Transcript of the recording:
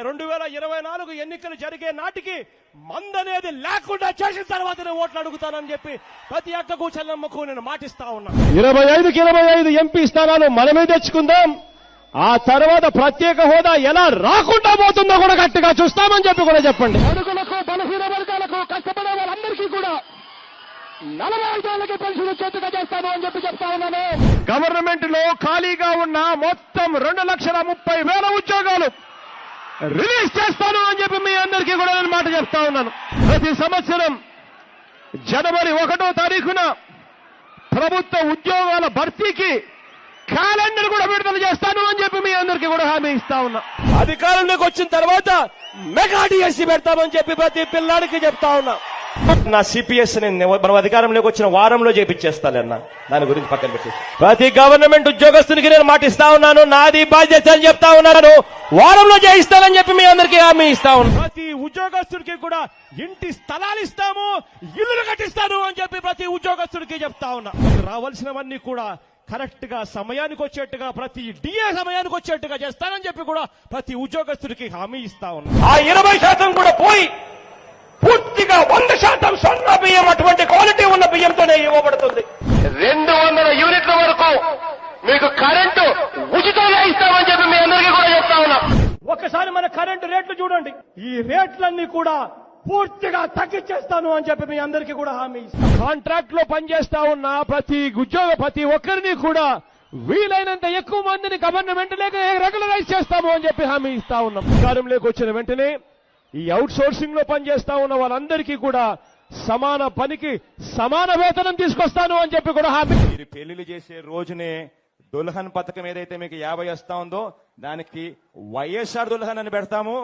2024 ఎన్నికలు జరిగే నాటికి మందనేది లేకుండా చేసిన తర్వాతనే ఓట్లు అడుగుతానని చెప్పి ప్రతి అక్కకు చెల్లమ్మకు నేను మాటిస్తా ఉన్నా. 25కి 25 ఎంపీ స్థానాలు మనమే తెచ్చుకుందాం. ఆ తర్వాత ప్రత్యేక హోదా ఎలా రాకుండా పోతుందో కూడా గట్టిగా చూస్తామని చెప్పి కూడా చెప్పండి. అడుగులకు బలహీన వర్గాలకు కష్టపడే వాళ్ళందరికీ కూడా 45 ఏళ్ళకి పెన్షన్ చేతుగా చేస్తాను అని చెప్పి చెప్తా ఉన్నాను. గవర్నమెంట్ లో ఖాళీగా ఉన్న మొత్తం 2,30,000 ఉద్యోగాలు రిలీజ్ చేస్తాను అని చెప్పి మీ అందరికీ కూడా నేను మాట చెప్తా ఉన్నాను. ప్రతి సంవత్సరం జనవరి 1వ తారీఖున ప్రభుత్వ ఉద్యోగాల భర్తీకి క్యాలెండర్ కూడా విడుదల చేస్తాను అని చెప్పి మీ అందరికీ కూడా హామీ ఇస్తా ఉన్నా. అధికారంలోకి వచ్చిన తర్వాత మెగా డిఎస్సీ పెడతామని చెప్పి ప్రతి పిల్లాడికి చెప్తా ఉన్నా. నా సిపిఎస్ మనం అధికారంలోకి వచ్చిన వారంలో చేపించేస్తానన్న, దాని గురించి పక్కన పెట్టి ప్రతి గవర్నమెంట్ ఉద్యోగస్తునికి నేను మాటిస్తా ఉన్నాను. నాది బాధ్యత అని చెప్తా ఉన్నాను. వారంలో చేయిస్తానని చెప్పి మీ అందరికీ హామీ ఇస్తా ఉన్నాను. ప్రతి ఉద్యోగస్తుడికి కూడా ఇంటి స్థలాలు ఇస్తాము, ఇల్లులు కట్టిస్తాను అని చెప్పి ప్రతి ఉద్యోగస్తుడికి చెప్తా ఉన్నా. రావాల్సినవన్నీ కూడా కరెక్ట్ గా సమయానికి వచ్చేట్టుగా, ప్రతి డిఏ సమయానికి వచ్చేట్టుగా చేస్తానని చెప్పి కూడా ప్రతి ఉద్యోగస్తుడికి హామీ ఇస్తా ఉన్నా. ఆ 20% కూడా పోయి పూర్తిగా 100% స్వర్ణ బియ్యం, అటువంటి క్వాలిటీ ఉన్న బియ్యంతోనే ఇవ్వబడుతుంది. 200 యూనిట్ల వరకు మీకు కరెంటు ఉచితంగా ఇస్తామని చెప్పి మీ అందరికీ కూడా చెప్తా ఉన్నా. ఒకసారి మన కరెంటు రేట్లు చూడండి. ఈ రేట్లన్నీ కూడా పూర్తిగా తగ్గించేస్తాను అని చెప్పి మీ అందరికీ కూడా హామీ ఇస్తాను. కాంట్రాక్ట్ లో పనిచేస్తా ఉన్న ప్రతి ఒక్కరిని కూడా వీలైనంత ఎక్కువ మందిని గవర్నమెంట్ లేక రెగ్యులరైజ్ చేస్తాము అని చెప్పి హామీ ఇస్తా ఉన్నాం. అధికారంలోకి వచ్చిన వెంటనే ఈ అవుట్ సోర్సింగ్ లో పనిచేస్తా ఉన్న వాళ్ళందరికీ కూడా సమాన పనికి సమాన వేతనం తీసుకొస్తాను అని చెప్పి కూడా హామీ. మీరు పెళ్లిళ్ళు చేసే రోజునే దుల్హన్ పథకం ఏదైతే మీకు 50 వస్తా ఉందో దానికి వైఎస్ఆర్ దుల్హన్ అని పెడతాము.